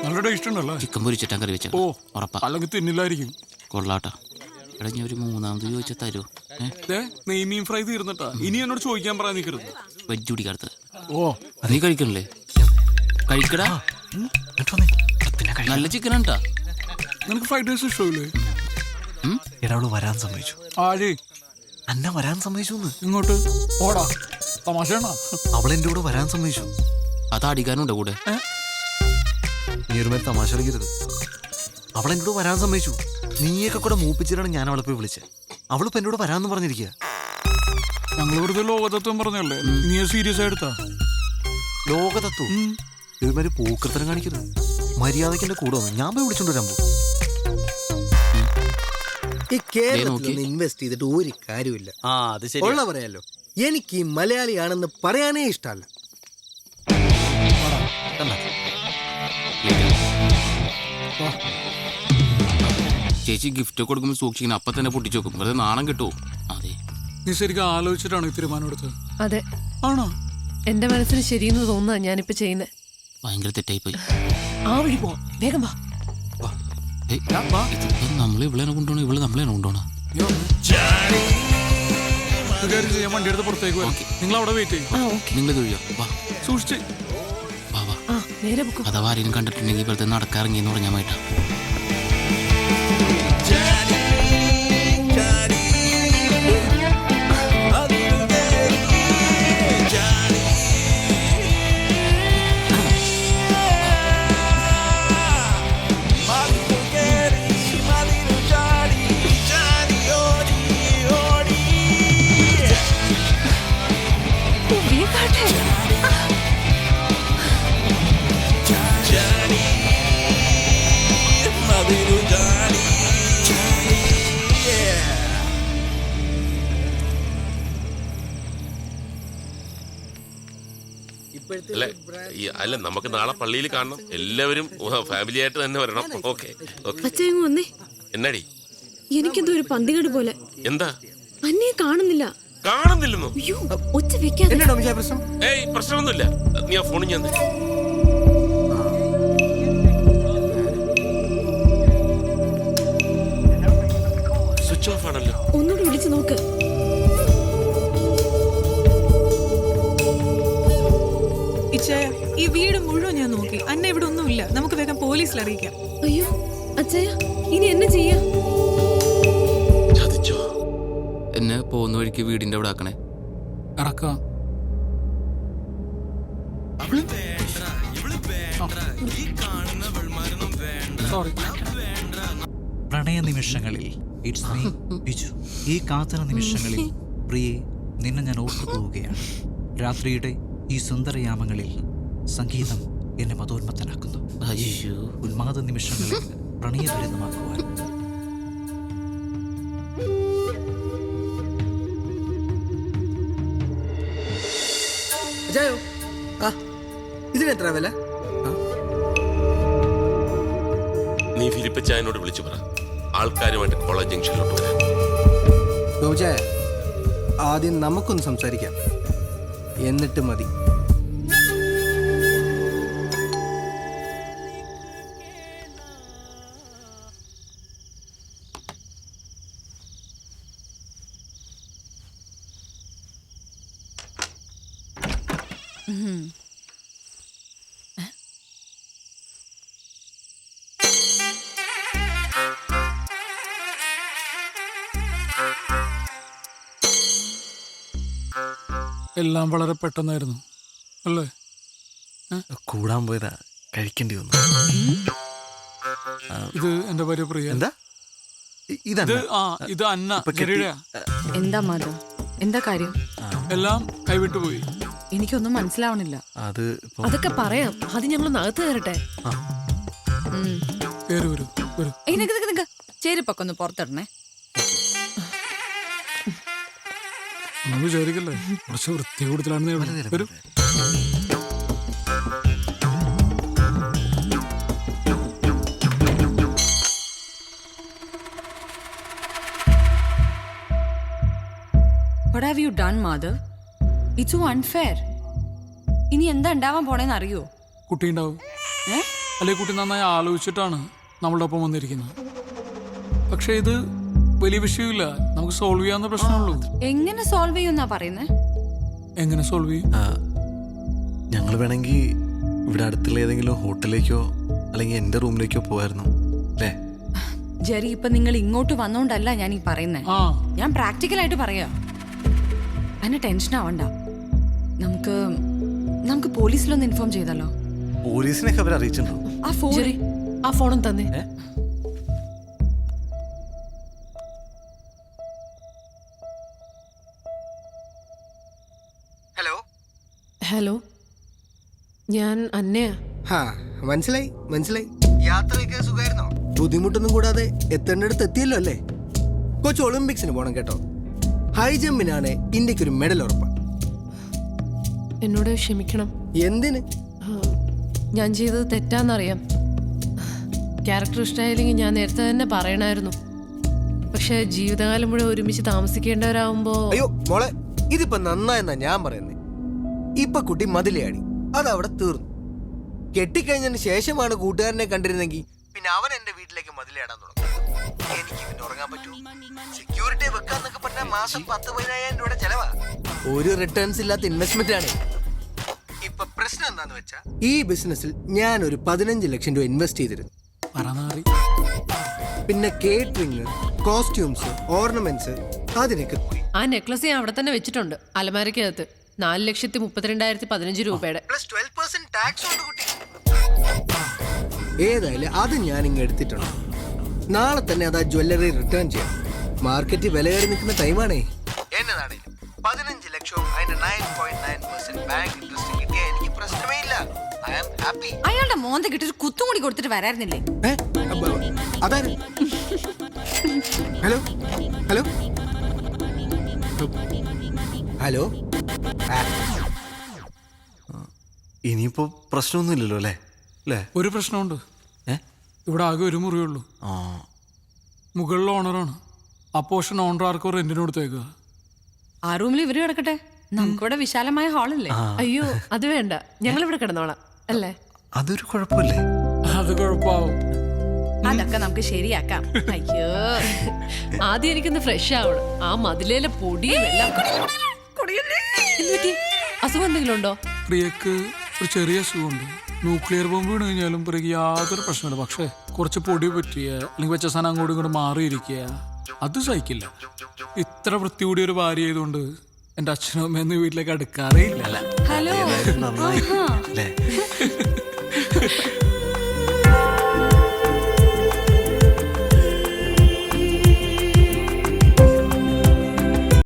നല്ല ടേസ്റ്റ് ഉണ്ടല്ലോ. ചിക്കൻ പൊരിച്ചിട്ടാ കറി വെച്ച. ഓ ഉറപ്പാ. അല്ലെങ്കിൽ തിന്നില്ലായിരിക്കും. കൊള്ളാട്ടാ. എടാ ഞാൻ ഒരു മൂന്നാമത് ചോദിച്ചാൽ തരുമോ? നെയ്മീൻ ഫ്രൈ തീർന്നിട്ടാ. ഇനി എന്നോട് ചോദിക്കാൻ പറയാൻ നിൽക്കരുത്. വെജ് കുടിക്കാത്ത. ഓ നീ കഴിക്കണല്ലേ? കഴിക്കടാ. നല്ല ചിക്കൻ ഉണ്ടാ. നിനക്ക് ഫ്രൈഡ് റൈസ് ഇഷ്ടമില്ലേ? എടാവള് വരാൻ സമ്മതിച്ചു. ആര്? അന്ന വരാൻ സമ്മതിച്ചു. ഇങ്ങോട്ട് ഓടാ. തമാശയാണോ? അവൾ എന്റെ കൂടെ വരാൻ സമ്മതിച്ചു. അത് അടിക്കാനുണ്ടോ കൂടെ? നീ ഒരു മേൽ തമാശ കളിക്കരുത്. അവൾ എന്റെ കൂടെ വരാൻ സമ്മതിച്ചു. നീയൊക്കെ കൂടെ മൂപ്പിച്ചിട്ടാണ് ഞാൻ അവളെ പോയി വിളിച്ചത്. അവളിപ്പോ എന്നോട് വരാമെന്ന് പറഞ്ഞിരിക്കുക. ഞങ്ങൾ വെറുതെ ലോകതത്വം പറഞ്ഞല്ലേ. നീ സീരിയസ് ആയിട്ടാ? ലോകതത്വം ഇതുമാതിരി പൂക്കൃത്തരം കാണിക്കരുത്. മര്യാദയ്ക്ക് എന്റെ കൂടെ വന്നു. ഞാൻ പോയി വിളിച്ചോണ്ട് വരാൻ പോകും. ഈ കേരളത്തിൽ ഇൻവെസ്റ്റ് ചെയ്തിട്ട് ഒരു കാര്യമില്ല. ഉള്ള പറയാലോ, എനിക്ക് ഈ മലയാളിയാണെന്ന് പറയാനേ ഇഷ്ടമല്ല. ചേച്ചി ഗിഫ്റ്റ് കൊടുക്കുമ്പോൾ സൂക്ഷിക്കണം. അപ്പൊ തന്നെ പൊട്ടിച്ചു നോക്കും. വെറുതെ നാണം കിട്ടുമോ? അതെ. നീ ശരിക്കും ആലോചിച്ചിട്ടാണ് ഈ തീരുമാനം എടുത്തത്? അതെ. ആണോ? എന്റെ മനസ്സിന് ശരിയെന്ന് തോന്നുക ഞാനിപ്പോ ചെയ്യുന്നത്. ഭയങ്കര തെറ്റായി പോയി. ആ വഴി പോവാം. വേഗം വാ. നമ്മള് ഇവളെ കൊണ്ടുപോകണം. ഇവള് നമ്മളെ കൊണ്ടുപോകണം. ഞാൻ വണ്ടി എടുത്ത് പുറത്തേക്ക് വരാം. നിങ്ങൾ അവിടെ വെയിറ്റ് ചെയ്യും. നിങ്ങൾ തൊഴിയോ? വാ സൂക്ഷിച്ച് വാ വാ. നേരെ അഥവാ ആരെയും കണ്ടിട്ടുണ്ടെങ്കിൽ ഇപ്പോഴത്തെ നടക്കാറിങ്ങിന്ന് പറഞ്ഞാൽ മായിട്ടാ. അല്ല, നമുക്ക് നാളെ പള്ളിയിൽ കാണണം. എല്ലാവരും ഫാമിലി ആയിട്ട് തന്നെ വരണം. ഓക്കെ എന്നാടി? എനിക്കെന്തോ ഒരു പന്തികേട് പോലെ. എന്താ? അന്നേ കാണുന്നില്ല. കാണുന്നില്ലെന്നോ? ഒച്ച വെക്കാതെ. ഏയ് പ്രശ്നമൊന്നുമില്ല. നീ ആ ഫോണിൽ ഞാൻ സ്വിച്ച് ഓഫ് ആണല്ലോ. ഒന്നുകൂടി വിളിച്ചു നോക്ക്. ഈ വീട് മുഴുവൻ ഞാൻ നോക്കി. അന്നെ ഇവിടെ ഒന്നുമില്ല. നമുക്ക് വേഗം പോലീസിൽ അറിയിക്കാം. അയ്യോ അച്ഛയ, ഇനി എന്നെ ചെയ്യാ? ചതിച്ചോ? എന്നെ പോകുന്ന വഴിക്ക് വീടിന്റെ അവിടെ ആക്കണേ. ഇറക്കാം. പ്രണയ നിമിഷങ്ങളിൽ ഇറ്റ്സ് മീ ബിജു. ഈ കാത്തന നിമിഷങ്ങളിൽ പ്രിയെ നിന്നെ ഞാൻ ഓർത്തു പോവുകയാണ്. രാത്രിയുടെ ഈ സുന്ദരയാമങ്ങളിൽ സംഗീതം എന്നെ മതോന്മത്തനാക്കുന്നു. ഉന്മാദ നിമിഷങ്ങളിൽ പ്രണയദുരിതമാക്കുവാൻ. ഇതിനെത്ര വില? നീ ഫിലിപ്പച്ചായനോട് വിളിച്ചു പറ ആൾക്കാരുമായിട്ട് കോളേജ് ജംഗ്ഷനിലോട്ട് വരാൻ. ആദ്യം നമുക്കൊന്ന് സംസാരിക്കാം, എന്നിട്ട് മതി. എല്ലാം വളരെ പെട്ടെന്നായിരുന്നു അല്ലേ? കൂടാൻ പോയതാ, കഴിക്കേണ്ടി വന്നു. ഇത് എന്റെ ഭാര്യ പ്രിയ. എന്താ ഇത് അന്ന. എന്താ മാധവ്? എന്താ കാര്യം? എല്ലാം കൈവിട്ടു പോയി. എനിക്കൊന്നും മനസ്സിലാവണില്ല. അതൊക്കെ പറയാം. അത് ഞങ്ങൾ നകത്ത് കയറട്ടെ. ചേരിപ്പൊക്കൊന്ന് പുറത്തിടണേ. വിചാരിക്കല്ലേ, കുറച്ച് വൃത്തി കൂടുതലാണെന്ന് വരും. What have you done, Madhav? It's so unfair. ഇനി എന്താ ഉണ്ടാവാൻ പോണേന്ന് അറിയോ? കുട്ടി ഉണ്ടാവും. അല്ലെങ്കിൽ കുട്ടി നന്നായി ആലോചിച്ചിട്ടാണ് നമ്മളുടെ ഒപ്പം വന്നിരിക്കുന്നത്. പക്ഷെ ഇത് വലിയ വിഷയമില്ല, നമുക്ക് സോൾവ് ചെയ്യാവുന്ന പ്രശ്നമുള്ളൂ. എങ്ങനെ സോൾവ് ചെയ്യുന്നാ പറയുന്നേ? എങ്ങനെ സോൾവ് ചെയ്യും? ഞങ്ങൾ വേണമെങ്കിൽ ഇവിടെ അടുത്തുള്ള ഏതെങ്കിലും ഹോട്ടലിലേക്കോ അല്ലെങ്കിൽ എൻ്റെ റൂമിലേക്കോ പോകായിരുന്നു അല്ലേ? ജെറി, ഇപ്പൊ നിങ്ങൾ ഇങ്ങോട്ട് വന്നോണ്ടല്ല ഞാൻ ഈ പറയുന്നേ. ആ ഞാൻ പ്രാക്ടിക്കലായിട്ട് പറയാ. അതിന് ടെൻഷൻ ആവണ്ട. നമുക്ക് പോലീസിലൊന്ന് ഇൻഫോം ചെയ്താലോ? പോലീസിനൊക്കെ അവർ അറിയിച്ചിട്ടുണ്ടോ? ആ ഫോൺ, ആ ഫോണും തന്നെ. ഹലോ. ഹലോ, ഞാൻ അന്നയാ. ഹാ, മനസ്സിലായി. യാത്രയൊക്കെ സുഖമായിരുന്നോ? ബുദ്ധിമുട്ടൊന്നും കൂടാതെ എത്തേണ്ടടുത്ത് എത്തിയല്ലോ അല്ലേ? കൊച്ചു ഒളിമ്പിക്സിന് പോണം കേട്ടോ. ഹൈ ജമ്പിനാണ് ഇന്ത്യക്കൊരു മെഡൽ ഉറപ്പാണ്. എന്നോട് ക്ഷമിക്കണം. എന്തിന്? ഞാൻ ചെയ്തത് തെറ്റാന്നറിയാം. ക്യാരക്ടർ ഇഷ്ടമായില്ലെങ്കിൽ ഞാൻ നേരത്തെ തന്നെ പറയണമായിരുന്നു. പക്ഷെ ജീവിതകാലം മുഴുവൻ ഒരുമിച്ച് താമസിക്കേണ്ടവരാകുമ്പോ... അയ്യോ മോളെ, ഇതിപ്പോ നന്നായെന്നാ ഞാൻ പറയുന്നത്. ഇപ്പൊ കുട്ടി മതിലയാടി, അതവിടെ തീർന്നു. കെട്ടിക്കഴിഞ്ഞതിന് ശേഷമാണ് കൂട്ടുകാരനെ കണ്ടിരുന്നെങ്കിൽ പിന്നെ അവൻ എന്റെ വീട്ടിലേക്ക് മതിലയാടാൻ തുടങ്ങും. എനിക്ക് പിന്നെ ഉറങ്ങാൻ പറ്റൂ? സെക്യൂരിറ്റി വെക്കാന്നൊക്കെ പറഞ്ഞാൽ മാസം 10,000-15,000 രൂപയുടെ ചെലവാ. ഒരു റിട്ടേൺസ് ഇല്ലാത്ത ഇൻവെസ്റ്റ്മെന്റ് ആണ്. ഇപ്പൊ പ്രശ്നം എന്താന്ന് വെച്ചാ, ഈ ബിസിനസ്സിൽ ഞാൻ ഒരു 15 ലക്ഷം രൂപ ഇൻവെസ്റ്റ് ചെയ്തിരുന്നു. പിന്നെ കേറ്ററിംഗ്, കോസ്റ്റ്യൂംസ്, ഓർണമെന്റ്സ്, അതിനൊക്കെ ആ നെക്ലസ് ഞാൻ അവിടെ തന്നെ വെച്ചിട്ടുണ്ട്, അലമാരക്കകത്ത്. 4,32,15 രൂപയുടെ. പ്ലസ് 12% ടാക്സ് ഉണ്ട് കുട്ടി. ഏതായാലും അത് ഞാൻ ഇങ്ങ് എടുത്തിട്ടുണ്ട്. നാളെ തന്നെ അത് ആ ജ്വല്ലറി റിട്ടേൺ ചെയ്യാം. മാർക്കറ്റിൽ വില കയറി നിൽക്കുന്ന ടൈമാണേ. എന്നതാണേലും 15 ലക്ഷവും അതിന്റെ 9.9% ബാങ്ക് ഇൻട്രസ്റ്റ് കിട്ടിയാൽ എനിക്ക് പ്രശ്നമേ ഇല്ല. I am happy. അയാളുടെ മോന്ത കിട്ടി ഒരു കുത്തും കൂടി കൊടുത്തിട്ട് വരായിരുന്നില്ലേ? അതാര്? Hello hello hello. ഇനിയിപ്പോ പ്രശ്നമൊന്നുമില്ലല്ലോ അല്ലേ? അല്ലേ? ഒരു പ്രശ്നമുണ്ട്. ഇവിടെ ആകെ ഒരു മുറിയുള്ളൂ. മുകളിൽ ഓണറാണ്. ആ പോർഷൻ ഓണർ ആർക്കോ റെന്റിന് കൊടുത്തേക്കുക. ആ റൂമിൽ ഇവര് കിടക്കട്ടെ, നമുക്കിവിടെ വിശാലമായ ഹാളല്ലേ? അയ്യോ, അത് വേണ്ട, ഞങ്ങൾ ഇവിടെ കിടന്നോളാം അല്ലേ? അതൊരു കുഴപ്പമില്ലേ? അത് കുഴപ്പമാവും. അതൊക്കെ നമുക്ക് ശരിയാക്കാം. അയ്യോ, ആദ്യം എനിക്കൊന്ന് ഫ്രഷ് ആവണം. ആ മതിലേലെ പൊടിയും എല്ലാം. അസുഖം എന്തെങ്കിലും ഉണ്ടോ? പ്രിയക്ക് ഒരു ചെറിയ അസുഖമുണ്ട്. ന്യൂക്ലിയർ ബോംബ് വീണ് കഴിഞ്ഞാലും പ്രിയക്ക് യാതൊരു പ്രശ്നമില്ല. പക്ഷേ കുറച്ച് പൊടി പറ്റിയ അല്ലെങ്കിൽ വെച്ച സാധനം അങ്ങോട്ടും ഇങ്ങോട്ട് മാറിയിരിക്കുക, അത് സഹിക്കില്ല. ഇത്ര വൃത്തി കൂടിയ ഒരു ഭാര്യ ആയതുകൊണ്ട് എൻ്റെ അച്ഛനും അമ്മയൊന്നും വീട്ടിലേക്ക് അടുക്കാറേ ഇല്ല. ഹലോ. നന്നായി അല്ലേ?